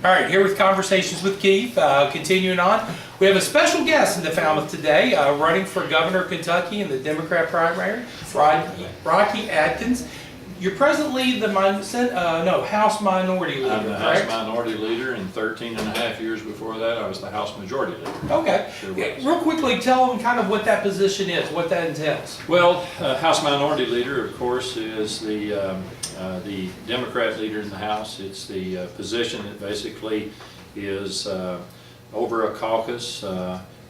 All right, here with Conversations with Keith. Continuing on, we have a special guest in the Falmouth today, running for governor of Kentucky in the Democrat primary, Rocky Adkins. You're presently the House Minority Leader, I'm the correct? House Minority Leader, and 13 and a half years before that, I was the House Majority Leader. Okay. Sure was. Real quickly, tell them kind of what that position is, what that entails. Well, House Minority Leader, of course, is the Democrat leader in the House. It's the position that basically is over a caucus,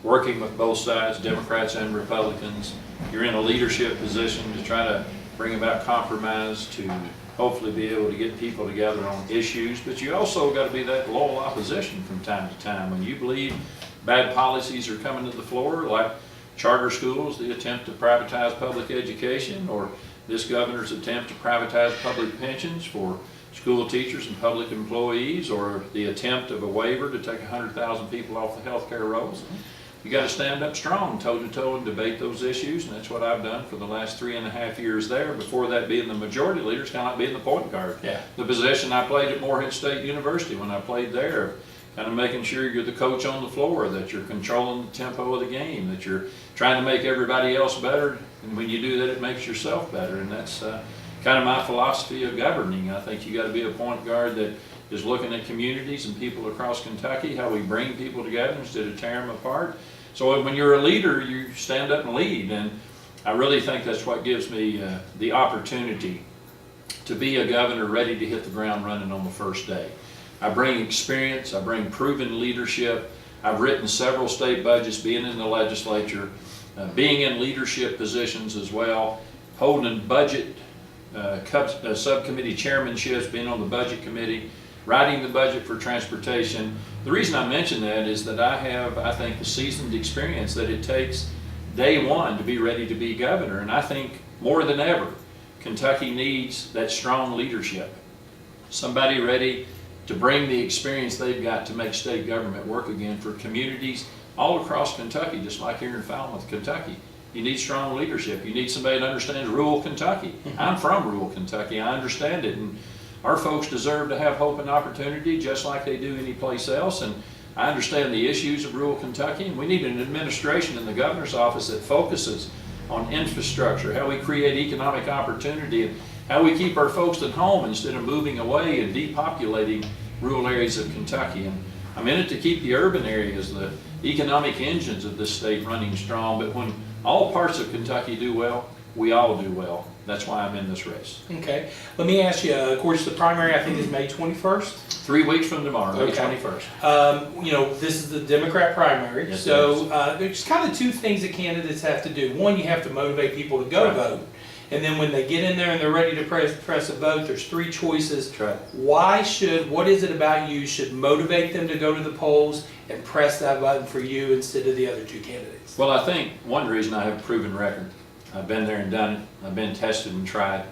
working with both sides, Democrats and Republicans. You're in a leadership position to try to bring about compromise, to hopefully be able to get people together on issues, but you also got to be that loyal opposition from time to time. When you believe bad policies are coming to the floor, like charter schools, the attempt to privatize public education, or this governor's attempt to privatize public pensions for school teachers and public employees, or the attempt of a waiver to take 100,000 people off the health care rolls. You got to stand up strong, toe to toe, and debate those issues, and that's what I've done for the last 3.5 years there. Before that, being the majority leader, it's kind of like being the point guard. Yeah. The position I played at Morehead State University when I played there, kind of making sure you're the coach on the floor, that you're controlling the tempo of the game, that you're trying to make everybody else better, and when you do that, it makes yourself better, and that's kind of my philosophy of governing. I think you got to be a point guard that is looking at communities and people across Kentucky, how we bring people together instead of tear them apart. So when you're a leader, you stand up and lead, and I really think that's what gives me the opportunity to be a governor ready to hit the ground running on the first day. I bring experience, I bring proven leadership. I've written several state budgets, being in the legislature, being in leadership positions as well, holding budget subcommittee chairmanships, being on the budget committee, writing the budget for transportation. The reason I mention that is that I have, I think, the seasoned experience that it takes day one to be ready to be governor. And I think more than ever, Kentucky needs that strong leadership. Somebody ready to bring the experience they've got to make state government work again for communities all across Kentucky, just like here in Falmouth, Kentucky. You need strong leadership. You need somebody that understands rural Kentucky. I'm from rural Kentucky. I understand it. And our folks deserve to have hope and opportunity just like they do any place else, and I understand the issues of rural Kentucky, and we need an administration in the governor's office that focuses on infrastructure, how we create economic opportunity, and how we keep our folks at home instead of moving away and depopulating rural areas of Kentucky. And I'm in it to keep the urban areas, the economic engines of this state running strong, but when all parts of Kentucky do well, we all do well. That's why I'm in this race. Okay. Let me ask you, of course, the primary, I think, is May 21st. 3 weeks from tomorrow, May Okay. 21st. This is the Democrat primary. Yes, So there's kind of two things that candidates have to do. One, you have to motivate people to go Right. vote. And then when they get in there and they're ready to press a vote, there's three choices. That's right. What is it about you should motivate them to go to the polls and press that button for you instead of the other two candidates? Well, I think one reason I have a proven record. I've been there and done it. I've been tested and tried.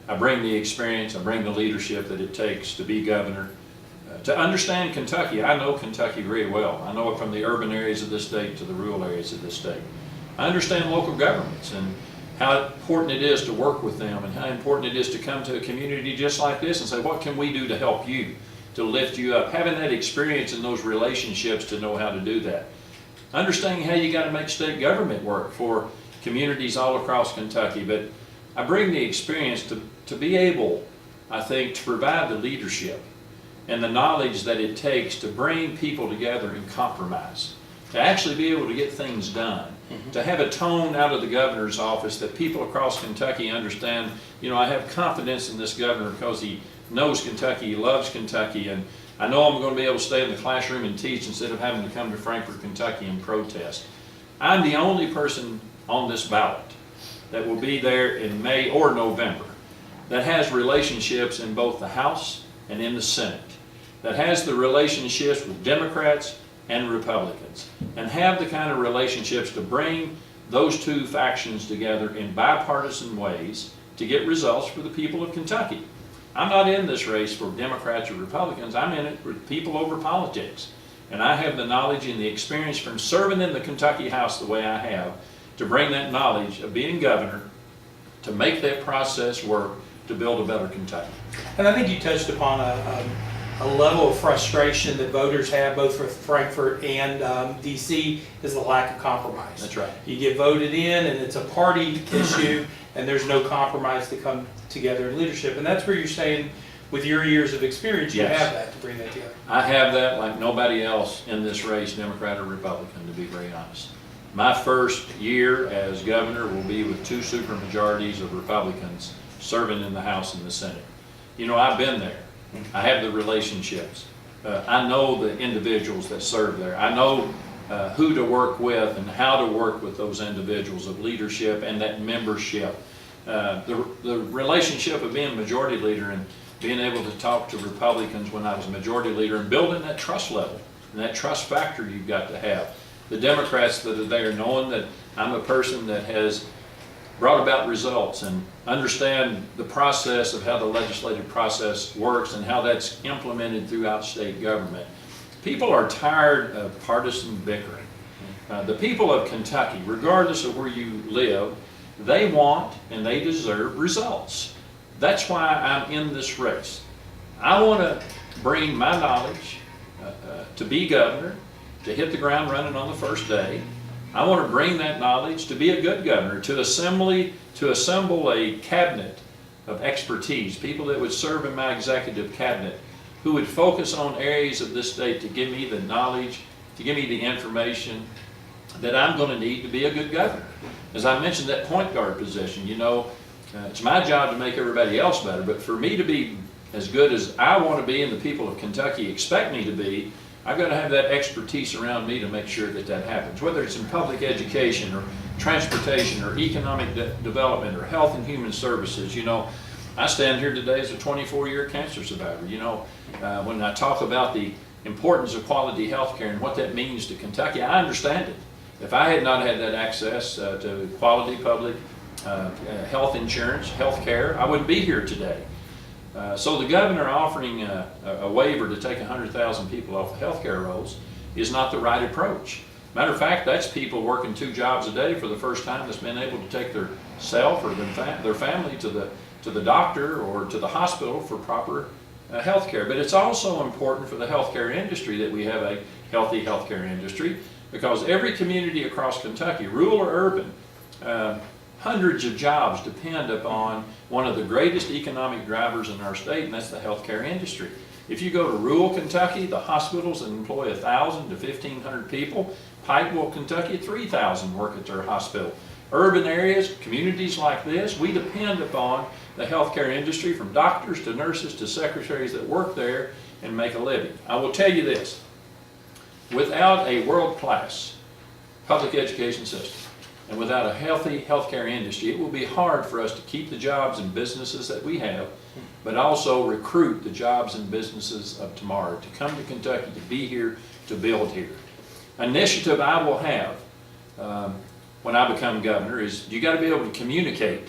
I bring the experience, I bring the leadership that it takes to be governor. To understand Kentucky, I know Kentucky very well. I know it from the urban areas of this state to the rural areas of this state. I understand local governments and how important it is to work with them, and how important it is to come to a community just like this and say, what can we do to help you, to lift you up? Having that experience in those relationships to know how to do that. Understanding how you got to make state government work for communities all across Kentucky. But I bring the experience to be able, I think, to provide the leadership and the knowledge that it takes to bring people together and compromise, to actually be able to get things done, to have a tone out of the governor's office that people across Kentucky understand, I have confidence in this governor because he knows Kentucky, he loves Kentucky, and I know I'm going to be able to stay in the classroom and teach instead of having to come to Frankfort, Kentucky and protest. I'm the only person on this ballot that will be there in May or November that has relationships in both the House and in the Senate, that has the relationships with Democrats and Republicans, and have the kind of relationships to bring those two factions together in bipartisan ways to get results for the people of Kentucky. I'm not in this race for Democrats or Republicans. I'm in it for people over politics. And I have the knowledge and the experience from serving in the Kentucky House the way I have to bring that knowledge of being governor to make that process work to build a better Kentucky. And I think you touched upon a a level of frustration that voters have both for Frankfurt and DC is the lack of compromise. That's right. You get voted in and it's a party issue and there's no compromise to come together in leadership. And that's where you're saying with your years of experience, you Yes. have that to bring that together. I have that like nobody else in this race, Democrat or Republican, to be very honest. My first year as governor will be with 2 supermajorities of Republicans serving in the House and the Senate. You know, I've been there. I have the relationships. I know the individuals that serve there. I know who to work with and how to work with those individuals of leadership and that membership. The relationship of being majority leader and being able to talk to Republicans when I was majority leader and building that trust level and that trust factor you've got to have. The Democrats that are there knowing that I'm a person that has brought about results and understand the process of how the legislative process works and how that's implemented throughout state government. People are tired of partisan bickering. The people of Kentucky, regardless of where you live, they want and they deserve results. That's why I'm in this race. I want to bring my knowledge to be governor, to hit the ground running on the first day. I want to bring that knowledge to be a good governor, to assemble a cabinet of expertise, people that would serve in my executive cabinet, who would focus on areas of this state to give me the knowledge, to give me the information that I'm going to need to be a good governor. As I mentioned, that point guard position, you know, it's my job to make everybody else better, but for me to be as good as I want to be and the people of Kentucky expect me to be, I've got to have that expertise around me to make sure that that happens, whether it's in public education or transportation or economic development or health and human services. You know, I stand here today as a 24-year cancer survivor. You know, when I talk about the importance of quality health care and what that means to Kentucky, I understand it. If I had not had that access to quality public health insurance, health care, I wouldn't be here today. So the governor offering a waiver to take 100,000 people off the health care rolls is not the right approach. Matter of fact, that's people working 2 jobs a day for the first time that's been able to take their self or their family to the doctor or to the hospital for proper health care. But it's also important for the healthcare industry that we have a healthy healthcare industry, because every community across Kentucky, rural or urban, hundreds of jobs depend upon one of the greatest economic drivers in our state, and that's the healthcare industry. If you go to rural Kentucky, the hospitals employ 1,000 to 1,500 people. Pikeville, Kentucky, 3,000 work at their hospital. Urban areas, communities like this, we depend upon the healthcare industry, from doctors to nurses to secretaries that work there and make a living. I will tell you this, without a world-class public education system, and without a healthy healthcare industry, it will be hard for us to keep the jobs and businesses that we have, but also recruit the jobs and businesses of tomorrow to come to Kentucky, to be here, to build here. Initiative I will have when I become governor is you got to be able to communicate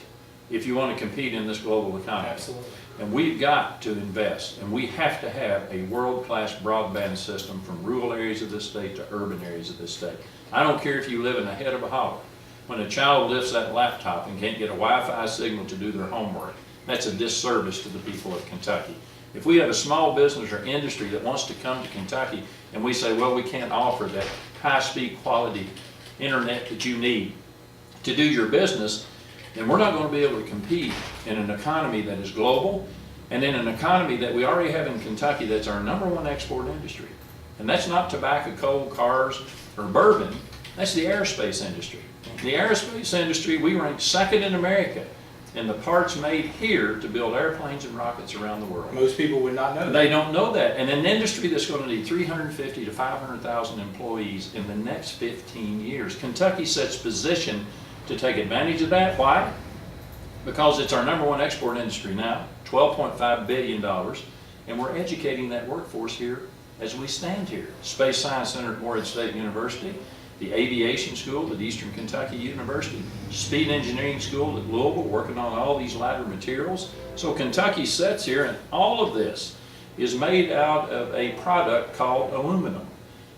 if you want to compete in this global economy. Absolutely. And we've got to invest, and we have to have a world-class broadband system from rural areas of this state to urban areas of this state. I don't care if you live in the head of a holler. When a child lifts that laptop and can't get a Wi-Fi signal to do their homework, that's a disservice to the people of Kentucky. If we have a small business or industry that wants to come to Kentucky and we say, well, we can't offer that high-speed quality internet that you need to do your business, then we're not going to be able to compete in an economy that is global and in an economy that we already have in Kentucky that's our #1 export industry. And that's not tobacco, coal, cars, or bourbon. That's the aerospace industry. The aerospace industry, we rank 2nd in America in the parts made here to build airplanes and rockets around the world. Most people would not know that. They don't know that. And an industry that's going to need 350 to 500,000 employees in the next 15 years. Kentucky sets position to take advantage of that. Why? Because it's our #1 export industry now, $12.5 billion, and we're educating that workforce here as we stand here. Space Science Center at Morehead State University, the Aviation School at Eastern Kentucky University, Speed Engineering School at Louisville, working on all these lighter materials. So Kentucky sits here, and all of this is made out of a product called aluminum.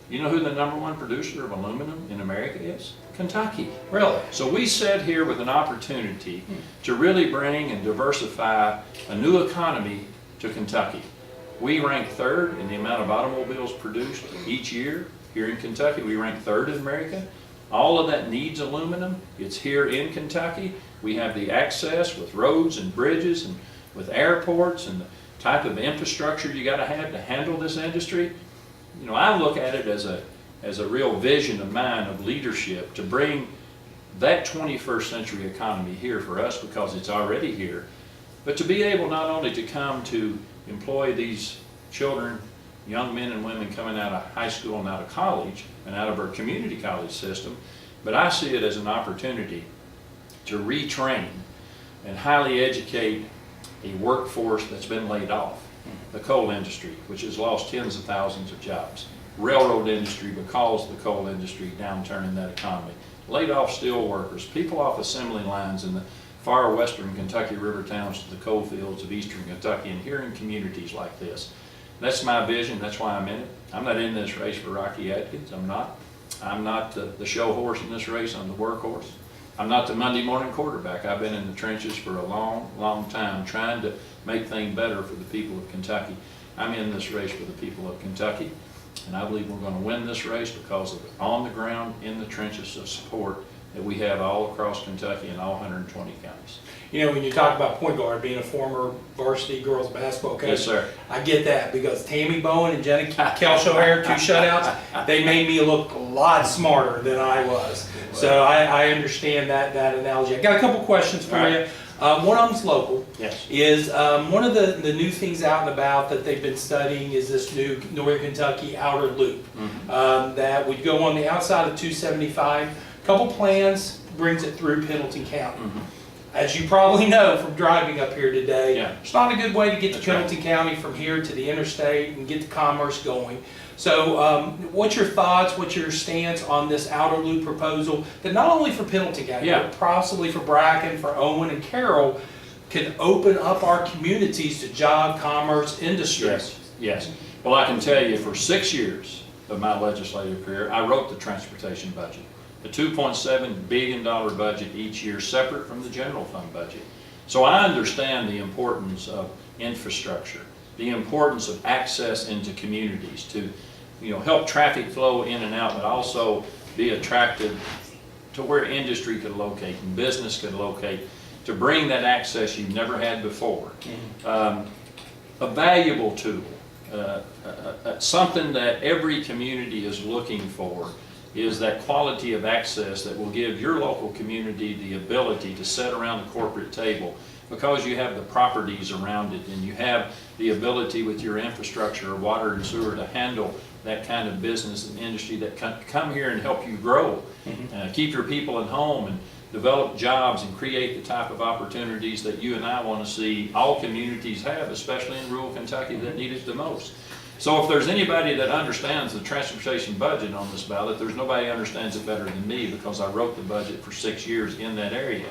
You know who the #1 producer of aluminum in America is? Kentucky. Really? So we sit here with an opportunity to really bring and diversify a new economy to Kentucky. We rank third in the amount of automobiles produced each year here in Kentucky. We rank third in America. All of that needs aluminum. It's here in Kentucky. We have the access with roads and bridges and with airports and the type of infrastructure you got to have to handle this industry. You know, I look at it as a real vision of mine of leadership to bring that 21st century economy here for us, because it's already here, but to be able not only to come to employ these children, young men and women coming out of high school and out of college and out of our community college system, but I see it as an opportunity to retrain and highly educate a workforce that's been laid off. The coal industry, which has lost tens of thousands of jobs. Railroad industry, because of the coal industry downturn in that economy. Laid off steel workers, people off assembly lines in the far western Kentucky river towns to the coal fields of eastern Kentucky, and here in communities like this. That's my vision, that's why I'm in it. I'm not in this race for Rocky Adkins, I'm not. I'm not the show horse in this race, I'm the workhorse. I'm not the Monday morning quarterback. I've been in the trenches for a long, long time trying to make things better for the people of Kentucky. I'm in this race for the people of Kentucky, and I believe we're going to win this race because of the on the ground, in the trenches of support that we have all across Kentucky and all 120 counties. You know, when you talk about point guard, being a former varsity girls basketball coach, Yes, sir. I get that, because Tammy Bowen and Jenna Kelshohair, 2 shutouts, they made me look a lot smarter than I was. So I understand that analogy. I got a couple questions for you. One of them's local. Yes. Is one of the new things out and about that they've been studying is this new Northern Kentucky outer loop that would go on the outside of 275. Couple plans brings it through Pendleton County. As you probably know from driving up here today, it's not a good way to get to Pendleton County from here to the interstate and get the commerce going. So what's your thoughts, what's your stance on this outer loop proposal that not only for Pendleton County, but possibly for Bracken, for Owen and Carroll, can open up our communities to job, commerce, industry? Yes. Well, I can tell you for 6 years of my legislative career, I wrote the transportation budget. A $2.7 billion budget each year, separate from the general fund budget. So I understand the importance of infrastructure, the importance of access into communities to, help traffic flow in and out, but also be attractive to where industry could locate and business could locate, to bring that access you've never had before. A valuable tool, something that every community is looking for, is that quality of access that will give your local community the ability to sit around the corporate table, because you have the properties around it and you have the ability with your infrastructure, water and sewer, to handle that kind of business and industry that come here and help you grow, keep your people at home and develop jobs and create the type of opportunities that you and I want to see all communities have, especially in rural Kentucky that need it the most. So if there's anybody that understands the transportation budget on this ballot, there's nobody who understands it better than me, because I wrote the budget for 6 years in that area.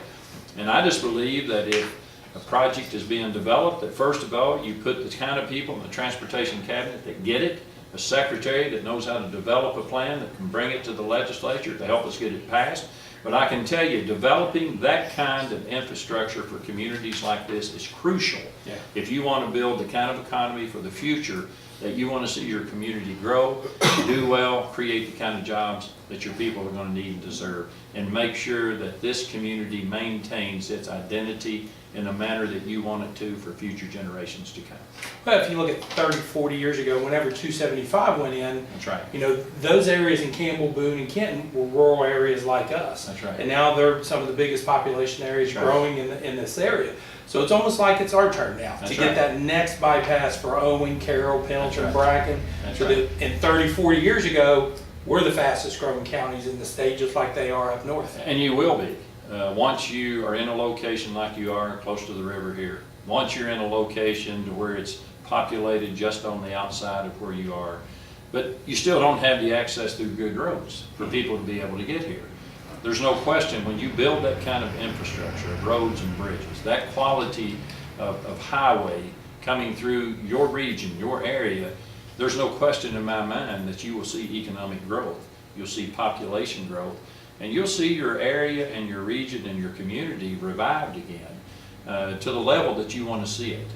And I just believe that if a project is being developed, that first of all, you put the kind of people in the transportation cabinet that get it, a secretary that knows how to develop a plan that can bring it to the legislature to help us get it passed. But I can tell you, developing that kind of infrastructure for communities like this is crucial if you want to build the kind of economy for the future that you want to see your community grow, do well, create the kind of jobs that your people are going to need and deserve, and make sure that this community maintains its identity in a manner that you want it to for future generations to come. Well, if you look at 30, 40 years ago, whenever 275 went in, That's right. Those areas in Campbell, Boone, and Kenton were rural areas like us. That's right. And now they're some of the biggest population areas growing in this area. So it's almost like it's our turn now to get that next bypass for Owen, Carroll, Pendleton, Bracken. And 30, 40 years ago, we're the fastest growing counties in the state, just like they are up north. And you will be. Once you are in a location like you are close to the river here, once you're in a location to where it's populated just on the outside of where you are, but you still don't have the access through good roads for people to be able to get here. There's no question, when you build that kind of infrastructure of roads and bridges, that quality of highway coming through your region, your area, there's no question in my mind that you will see economic growth. You'll see population growth, and you'll see your area and your region and your community revived again to the level that you want to see it.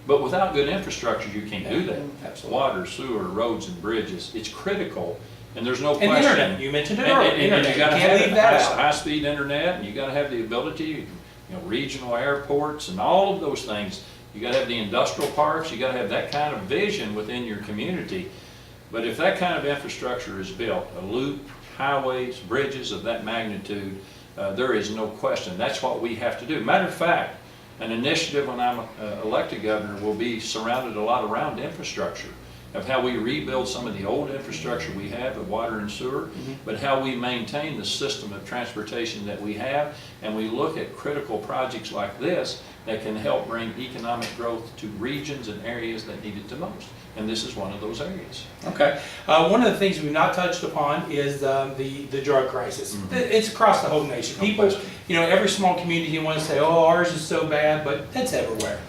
But without good infrastructure, you can't do that. Absolutely. Water, sewer, roads and bridges, it's critical, and there's no And question. internet, you mentioned it earlier, And internet, you gotta you can't have leave that out. high-speed internet, and you gotta have the ability, regional airports and all of those things. You gotta have the industrial parks, you gotta have that kind of vision within your community. But if that kind of infrastructure is built, a loop, highways, bridges of that magnitude, there is no question. That's what we have to do. Matter of fact, an initiative when I'm elected governor will be surrounded a lot around infrastructure, of how we rebuild some of the old infrastructure we have of water and sewer, but how we maintain the system of transportation that we have, and we look at critical projects like this that can help bring economic growth to regions and areas that need it the most. And this is one of those areas. Okay. One of the things we've not touched upon is the drug crisis. It's across the whole nation. People, every small community wants to say, oh, ours is so bad, but that's everywhere.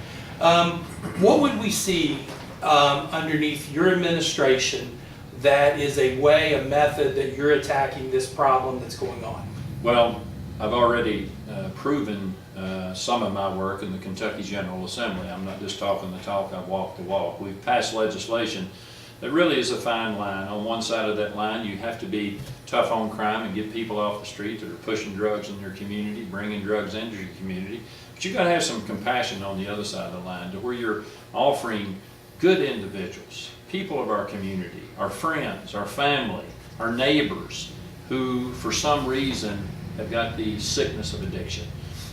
What would we see underneath your administration that is a way, a method that you're attacking this problem that's going on? Well, I've already proven some of my work in the Kentucky General Assembly. I'm not just talking the talk, I've walked the walk. We've passed legislation that really is a fine line. On one side of that line, you have to be tough on crime and get people off the street that are pushing drugs in your community, bringing drugs into your community. But you got to have some compassion on the other side of the line, to where you're offering good individuals, people of our community, our friends, our family, our neighbors, who for some reason have got the sickness of addiction.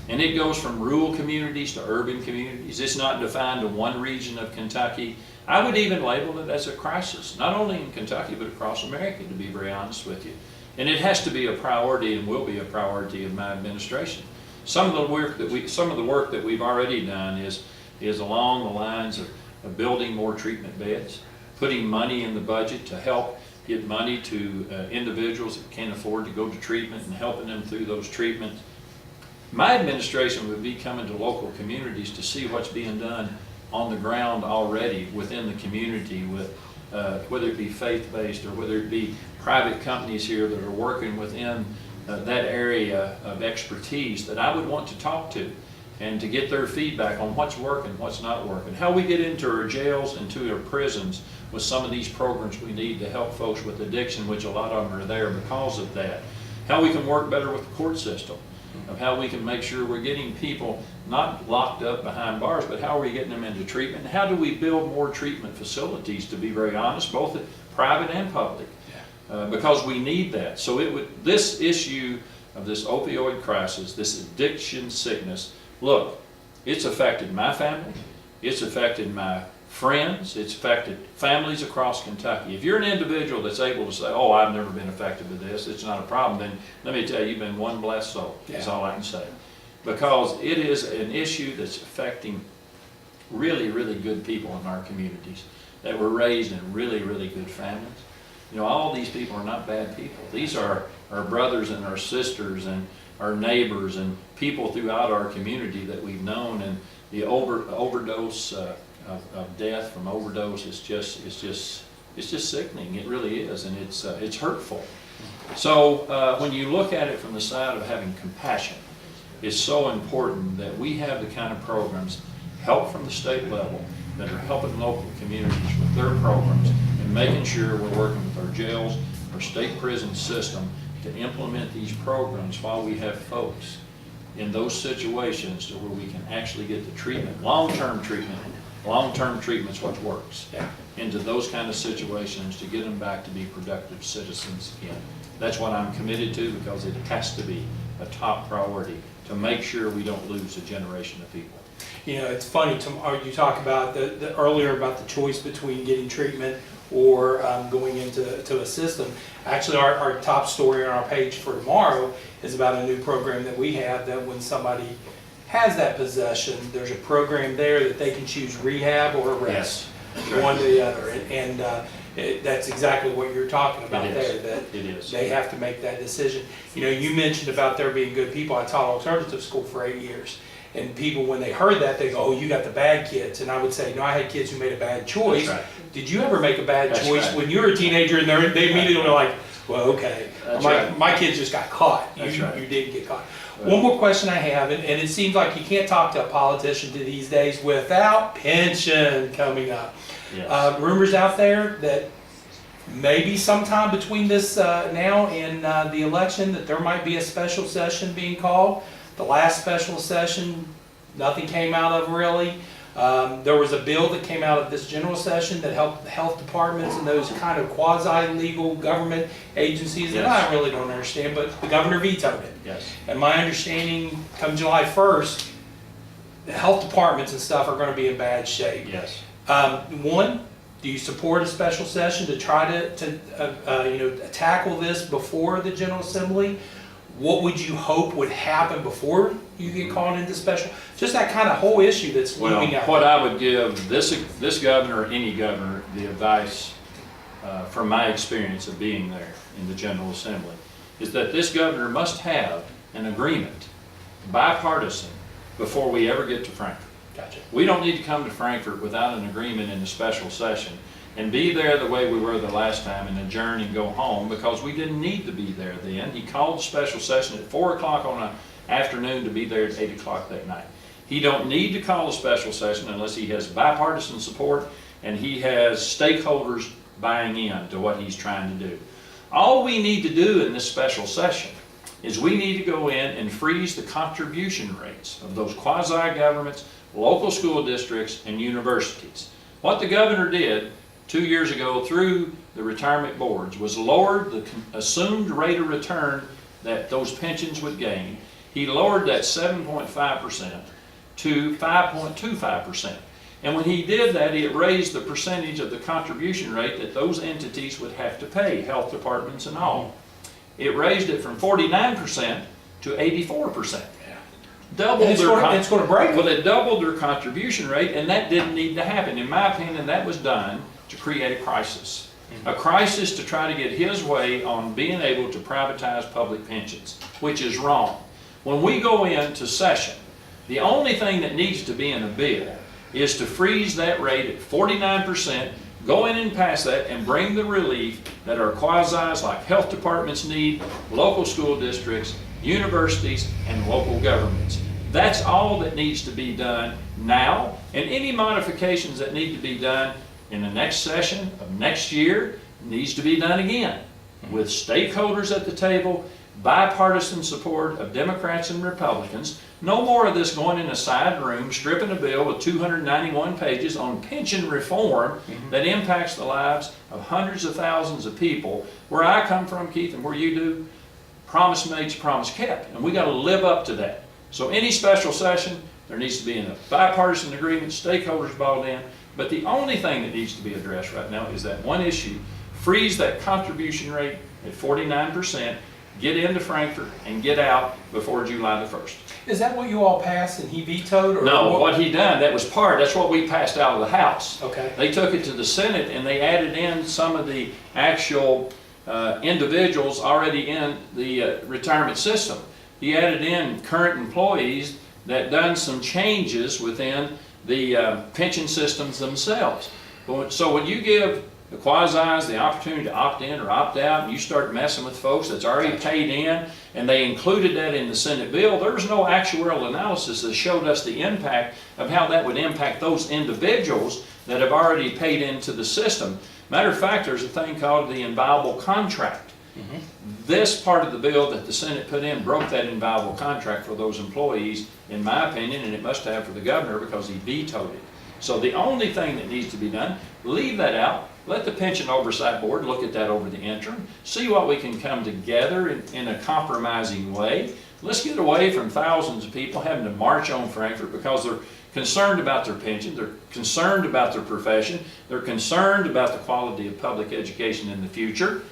And it goes from rural communities to urban communities. It's not defined to one region of Kentucky. I would even label it as a crisis, not only in Kentucky, but across America, to be very honest with you. And it has to be a priority, and will be a priority of my administration. Some of the work that we've already done is along the lines of building more treatment beds, putting money in the budget to help get money to individuals that can't afford to go to treatment, and helping them through those treatments. My administration would be coming to local communities to see what's being done on the ground already within the community, with whether it be faith-based or whether it be private companies here that are working within that area of expertise that I would want to talk to, and to get their feedback on what's working, what's not working, how we get into our jails and to our prisons with some of these programs we need to help folks with addiction, which a lot of them are there because of that. How we can work better with the court system, of how we can make sure we're getting people not locked up behind bars, but how are we getting them into treatment? And how do we build more treatment facilities, to be very honest, both private and public, because we need that. So this issue of this opioid crisis, this addiction sickness, look, it's affected my family, it's affected my friends, it's affected families across Kentucky. If you're an individual that's able to say, oh, I've never been affected with this, it's not a problem, then let me tell you, you've been one blessed soul, is all I can say. Because it is an issue that's affecting really, really good people in our communities that were raised in really, really good families. All these people are not bad people. These are our brothers and our sisters and our neighbors and people throughout our community that we've known, and the overdose of death from overdose is just sickening. It really is, and it's hurtful. So when you look at it from the side of having compassion, it's so important that we have the kind of programs, help from the state level, that are helping local communities with their programs, and making sure we're working with our jails, our state prison system, to implement these programs while we have folks in those situations, to where we can actually get the treatment, long-term treatment. Long-term treatment's what works. Into those kind of situations, to get them back to be productive citizens again. That's what I'm committed to, because it has to be a top priority to make sure we don't lose a generation of people. It's funny, you talk about earlier about the choice between getting treatment or going into a system. Actually, our top story on our page for tomorrow is about a new program that we have, that when somebody has that possession, there's a program there that they can choose rehab or arrest, one or the other. And that's exactly what you're talking about there, that they have to make that decision. You mentioned about there being good people. I taught alternative school for 8 years. And people, when they heard that, they go, oh, you got the bad kids. And I would say, no, I had kids who made a bad choice. Did you ever make a bad choice when you were a teenager? And they immediately were like, Well, okay. That's my, right. my kids just got caught. That's you, right. you didn't get caught. Well, One more question I have, and it seems like you can't talk to a politician these days without pension coming up. Yes. Rumors out there that maybe sometime between this now and the election that there might be a special session being called. The last special session, nothing came out of really. There was a bill that came out of this general session that helped the health departments and those kind of quasi-legal government agencies that Yes. I really don't understand, but the governor vetoed it. Yes. And my understanding, come July 1st, the health departments and stuff are going to be in bad shape. Yes. One, do you support a special session to try to tackle this before the General Assembly? What would you hope would happen before you get called into special? Just that kind of whole issue that's Well, looming out what there. I would give this governor or any governor the advice from my experience of being there in the General Assembly is that this governor must have an agreement, bipartisan, before we ever get to Frankfurt. Gotcha. We don't need to come to Frankfurt without an agreement in a special session and be there the way we were the last time and adjourn and go home, because we didn't need to be there then. He called a special session at 4 o'clock on an afternoon to be there at 8 o'clock that night. He don't need to call a special session unless he has bipartisan support and he has stakeholders buying in to what he's trying to do. All we need to do in this special session is we need to go in and freeze the contribution rates of those quasi-governments, local school districts, and universities. What the governor did 2 years ago through the retirement boards was lowered the assumed rate of return that those pensions would gain. He lowered that 7.5% to 5.25%. And when he did that, it raised the percentage of the contribution rate that those entities would have to pay, health departments and all. It raised it from 49% to 84%. Doubled It's going to break. Well, it doubled their contribution rate, and that didn't need to happen. In my opinion, that was done to create a crisis. A crisis to try to get his way on being able to privatize public pensions, which is wrong. When we go into session, the only thing that needs to be in a bill is to freeze that rate at 49%, go in and pass that, and bring the relief that our quasis like health departments need, local school districts, universities, and local governments. That's all that needs to be done now, and any modifications that need to be done in the next session of next year needs to be done again with stakeholders at the table, bipartisan support of Democrats and Republicans. No more of this going in a side room, stripping a bill with 291 pages on pension reform that impacts the lives of hundreds of thousands of people. Where I come from, Keith, and where you do, promise made's promise kept, and we got to live up to that. So any special session, there needs to be a bipartisan agreement, stakeholders bought in, but the only thing that needs to be addressed right now is that one issue: freeze that contribution rate at 49%, get into Frankfurt, and get out before July the 1st. Is that what you all passed and he vetoed? Or No, what he done, that's what we passed out of the House. Okay. They took it to the Senate and they added in some of the actual individuals already in the retirement system. He added in current employees that done some changes within the pension systems themselves. So when you give the quasis the opportunity to opt in or opt out, and you start messing with folks that's already paid in, and they included that in the Senate bill, there's no actuarial analysis that showed us the impact of how that would impact those individuals that have already paid into the system. Matter of fact, there's a thing called the inviolable contract. This part of the bill that the Senate put in broke that inviolable contract for those employees, in my opinion, and it must have for the governor because he vetoed it. So the only thing that needs to be done, leave that out, let the Pension Oversight Board look at that over the interim, see what we can come together in a compromising way. Let's get away from thousands of people having to march on Frankfurt because they're concerned about their pension, they're concerned about their profession, they're concerned about the quality of public education in the future.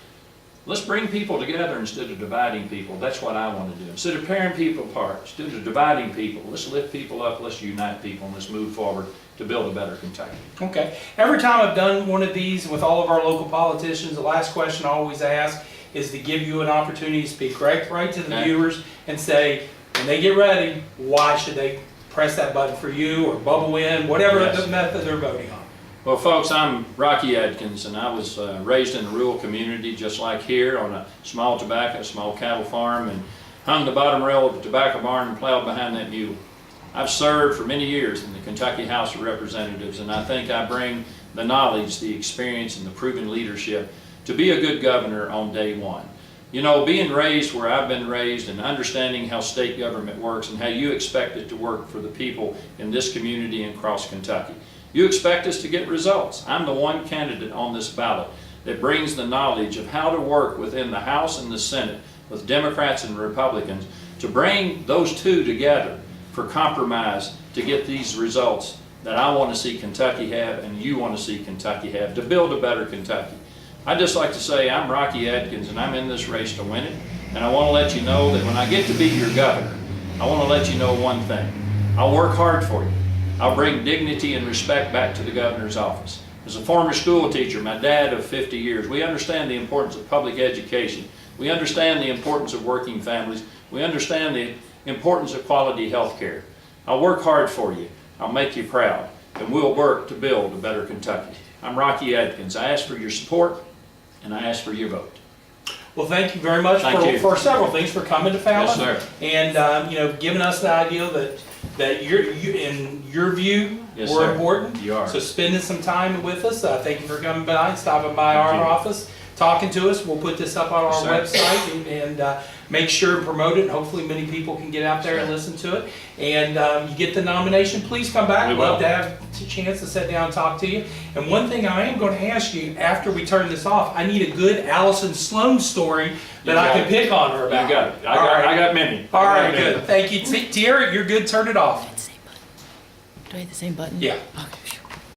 Let's bring people together instead of dividing people. That's what I want to do. Instead of tearing people apart, instead of dividing people, let's lift people up, let's unite people, and let's move forward to build a better Kentucky. Okay. Every time I've done one of these with all of our local politicians, the last question I always ask is to give you an opportunity to speak right to the viewers and say, when they get ready, why should they press that button for you or bubble in, whatever the method they're voting on. Well, folks, I'm Rocky Adkins, and I was raised in a rural community just like here on a small cattle farm, and hung the bottom rail of a tobacco barn and plowed behind that mule. I've served for many years in the Kentucky House of Representatives, and I think I bring the knowledge, the experience, and the proven leadership to be a good governor on day one. You know, being raised where I've been raised and understanding how state government works and how you expect it to work for the people in this community and across Kentucky. You expect us to get results. I'm the one candidate on this ballot that brings the knowledge of how to work within the House and the Senate with Democrats and Republicans to bring those two together for compromise to get these results that I want to see Kentucky have and you want to see Kentucky have to build a better Kentucky. I'd just like to say I'm Rocky Adkins, and I'm in this race to win it, and I want to let you know that when I get to be your governor, I want to let you know one thing. I'll work hard for you. I'll bring dignity and respect back to the governor's office. As a former school teacher, my dad of 50 years, we understand the importance of public education. We understand the importance of working families. We understand the importance of quality health care. I'll work hard for you. I'll make you proud, and we'll work to build a better Kentucky. I'm Rocky Adkins. I ask for your support, and I ask for your vote. Well, thank you very much for several things, for coming to Falmouth. Yes, sir. And you know, giving us the idea that you in your view, Yes, we're sir. important. You are. So spending some time with us. Thank you for coming by, stopping by Thank our you. office, talking to us. We'll put this up on our Yes, website and make sure and promote it. And hopefully many people can get out there and listen to it. And you get the nomination, please come back. We We'd love will. to have a chance to sit down and talk to you. And one thing I am going to ask you after we turn this off, I need a good Allison Sloan story that I can pick on her about. You got it. I got many. All right, good. Thank you. Tiara, you're good. Turn it off. Do I hit the same button? Yeah. Okay.